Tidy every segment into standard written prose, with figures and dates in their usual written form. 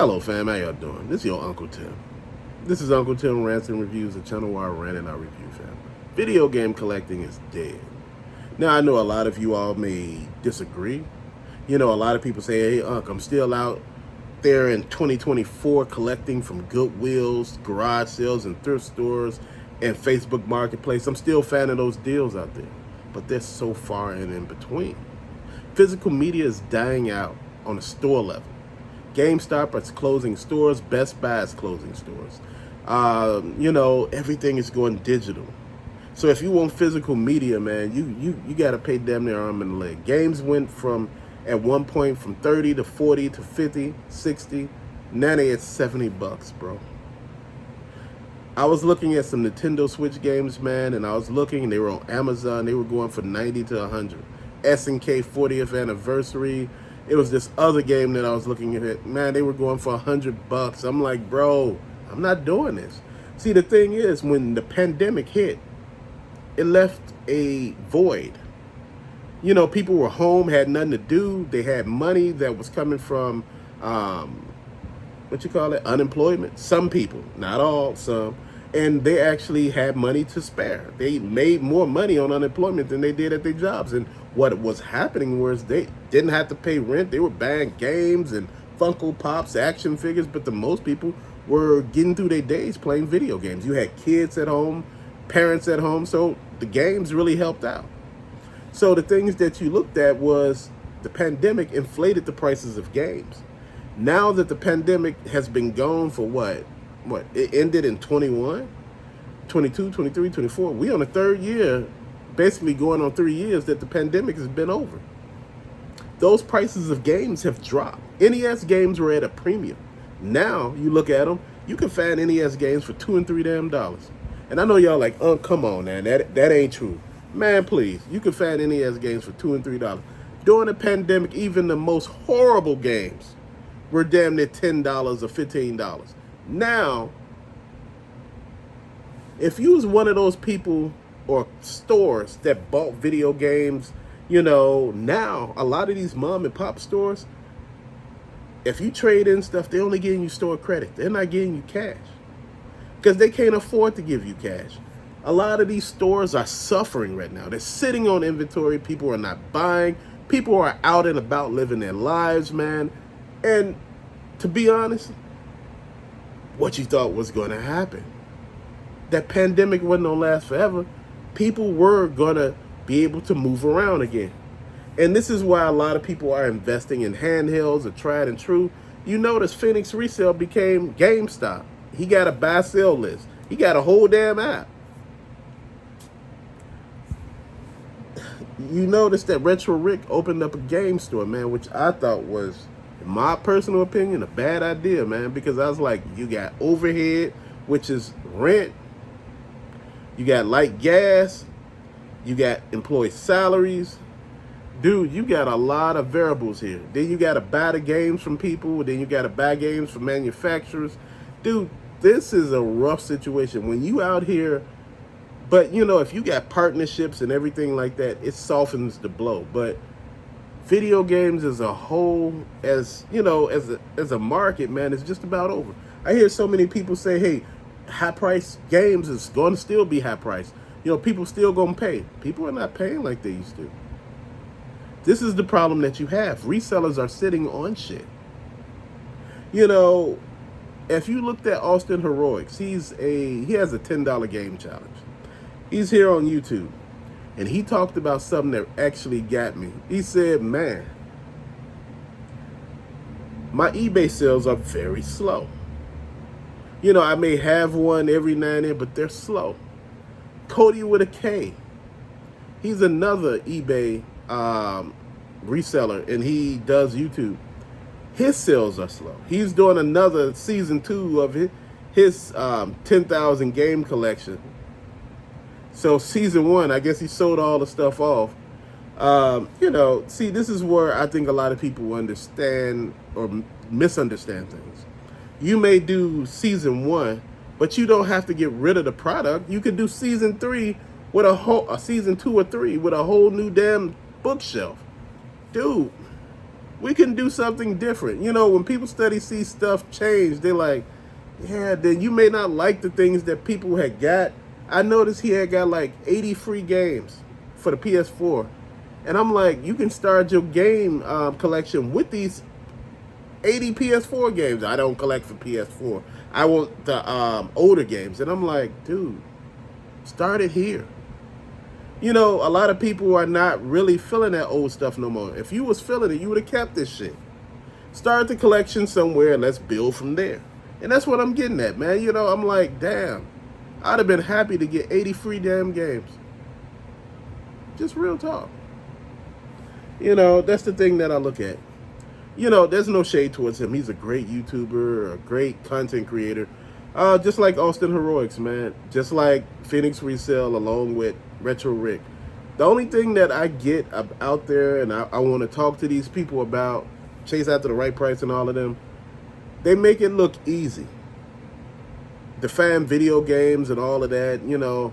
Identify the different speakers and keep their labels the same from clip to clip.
Speaker 1: Hello fam, how y'all doing? This is your Uncle Tim. This is Uncle Tim Rants and Reviews, a channel where I rant and I review, fam. Video game collecting is dead. Now I know a lot of you all may disagree. You know, a lot of people say, hey Unc, I'm still out there in 2024 collecting from Goodwills, garage sales, and thrift stores, and Facebook Marketplace. I'm still fan of those deals out there. But they're so far and in between. Physical media is dying out on a store level. GameStop is closing stores. Best Buy is closing stores. Everything is going digital. So if you want physical media, man, you got to pay damn near arm and a leg. Games went from, at one point, from 30 to 40 to 50, 60. Now they at $70, bro. I was looking at some Nintendo Switch games, man, and I was looking, and they were on Amazon. They were going for 90 to 100. SNK 40th anniversary. It was this other game that I was looking at. Man, they were going for $100. I'm like, bro, I'm not doing this. See, the thing is, when the pandemic hit, it left a void. You know, people were home, had nothing to do. They had money that was coming from, unemployment. Some people, not all, some. And they actually had money to spare. They made more money on unemployment than they did at their jobs. And what was happening was they didn't have to pay rent. They were buying games and Funko Pops, action figures, but the most people were getting through their days playing video games. You had kids at home, parents at home, so the games really helped out. So the things that you looked at was the pandemic inflated the prices of games. Now that the pandemic has been gone for what? It ended in 21, 22, 23, 24. We on the third year, basically going on 3 years that the pandemic has been over. Those prices of games have dropped. NES games were at a premium. Now you look at them, you can find NES games for $2 and $3 damn. And I know y'all like, oh, come on, man, that ain't true. Man, please, you can find NES games for $2 and $3. During the pandemic, even the most horrible games were damn near $10 or $15. Now, if you was one of those people or stores that bought video games, now a lot of these mom and pop stores, if you trade in stuff, they're only giving you store credit. They're not giving you cash because they can't afford to give you cash. A lot of these stores are suffering right now. They're sitting on inventory. People are not buying. People are out and about living their lives, man. And to be honest, what you thought was going to happen? That pandemic wasn't going to last forever. People were going to be able to move around again. And this is why a lot of people are investing in handhelds or tried and true. You notice Phoenix Resale became GameStop. He got a buy sell list. He got a whole damn app. You notice that Retro Rick opened up a game store, man, which I thought was, in my personal opinion, a bad idea, man, because I was like, you got overhead, which is rent, you got light gas, you got employee salaries. Dude, you got a lot of variables here. Then you got to buy the games from people, then you got to buy games from manufacturers. Dude, this is a rough situation. When you out here, but if you got partnerships and everything like that, it softens the blow. But video games as a whole, as a market, man, it's just about over. I hear so many people say, hey, high price games is going to still be high price. People still going to pay. People are not paying like they used to. This is the problem that you have. Resellers are sitting on shit. If you looked at Austin Heroics, he has a $10 game challenge. He's here on YouTube. And he talked about something that actually got me. He said, man, my eBay sales are very slow. I may have one every now and then, but they're slow. Cody with a K. He's another eBay reseller, and he does YouTube. His sales are slow. He's doing another season 2 of his 10,000 game collection. So season 1, I guess he sold all the stuff off. See, this is where I think a lot of people understand or misunderstand things. You may do season 1, but you don't have to get rid of the product. You could do season 3 with a season 2 or 3 with a whole new damn bookshelf. Dude, We can do something different. You know, when people see stuff change, they're like, yeah, then you may not like the things that people had got. I noticed he had got like 80 free games for the PS4. And I'm like, you can start your game collection with these 80 PS4 games. I don't collect for PS4. I want the older games. And I'm like, dude, start it here. You know, a lot of people are not really feeling that old stuff no more. If you was feeling it, you would have kept this shit. Start the collection somewhere and let's build from there. And that's what I'm getting at, man. You know, I'm like, damn, I'd have been happy to get 80 free damn games. Just real talk. You know, that's the thing that I look at. You know, there's no shade towards him. He's a great YouTuber, a great content creator. Just like Austin Heroics, man. Just like Phoenix Resale along with Retro Rick. The only thing that I get out there and I want to talk to these people about, chase after the right price and all of them, they make it look easy. The fan video games and all of that, you know,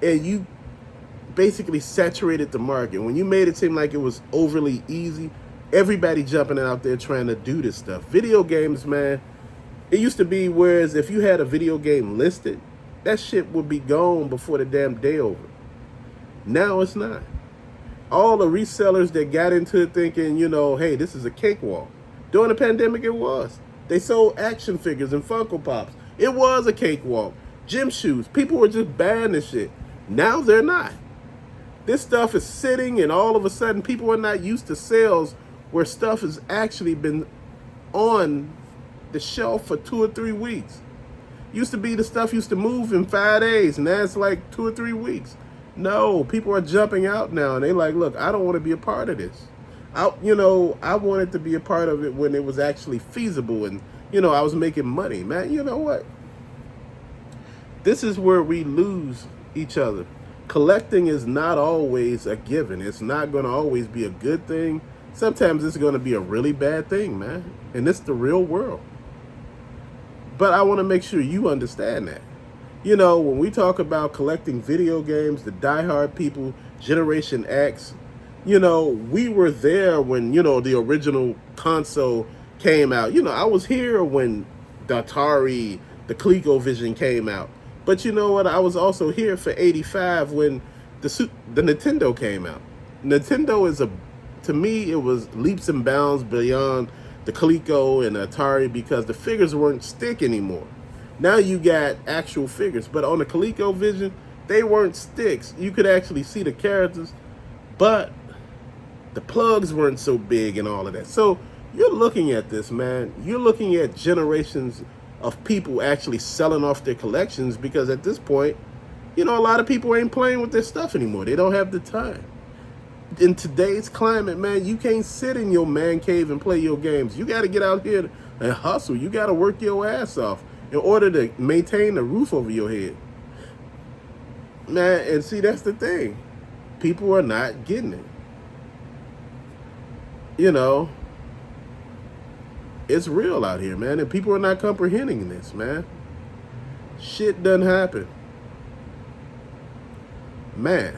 Speaker 1: and you basically saturated the market. When you made it seem like it was overly easy, everybody jumping out there trying to do this stuff. Video games, man, it used to be whereas if you had a video game listed, that shit would be gone before the damn day over. Now it's not. All the resellers that got into it thinking, you know, hey, this is a cakewalk. During the pandemic, it was. They sold action figures and Funko Pops. It was a cakewalk. Gym shoes. People were just buying this shit. Now they're not. This stuff is sitting, and all of a sudden, people are not used to sales where stuff has actually been on the shelf for 2 or 3 weeks. Used to be the stuff used to move in 5 days, and now it's like 2 or 3 weeks. No, people are jumping out now, and they like, look, I don't want to be a part of this. I wanted to be a part of it when it was actually feasible, and, you know, I was making money, man. You know what? This is where we lose each other. Collecting is not always a given. It's not going to always be a good thing. Sometimes it's going to be a really bad thing, man. And it's the real world. But I want to make sure you understand that. You know, when we talk about collecting video games, the diehard people, Generation X, you know, we were there when, you know, the original console came out. You know, I was here when the Atari, the ColecoVision came out. But you know what? I was also here for 85 when the Nintendo came out. Nintendo is to me, it was leaps and bounds beyond the Coleco and the Atari because the figures weren't stick anymore. Now you got actual figures, but on the ColecoVision, they weren't sticks. You could actually see the characters, but the plugs weren't so big and all of that. So you're looking at this, man. You're looking at generations of people actually selling off their collections because at this point, you know, a lot of people ain't playing with their stuff anymore. They don't have the time. In today's climate, man, you can't sit in your man cave and play your games. You got to get out here and hustle. You got to work your ass off in order to maintain the roof over your head. Man, and see, that's the thing. People are not getting it. You know, it's real out here, man, and people are not comprehending this, man. Shit doesn't happen. Man,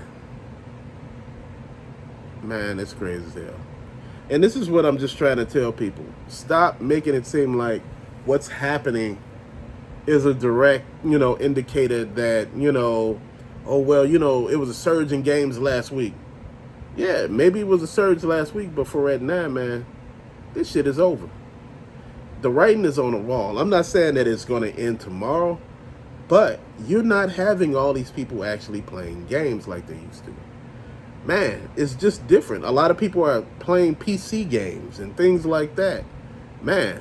Speaker 1: it's crazy as hell. And this is what I'm just trying to tell people. Stop making it seem like what's happening is a direct, you know, indicator that, you know, oh, well, you know, it was a surge in games last week. Yeah, maybe it was a surge last week, but for right now, man, this shit is over. The writing is on the wall. I'm not saying that it's going to end tomorrow, but you're not having all these people actually playing games like they used to. Man, it's just different. A lot of people are playing PC games and things like that. Man,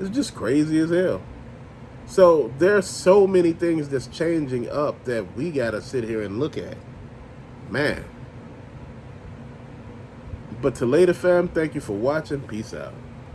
Speaker 1: it's just crazy as hell. So there's so many things that's changing up that we got to sit here and look at. Man. But to later, fam, thank you for watching. Peace out.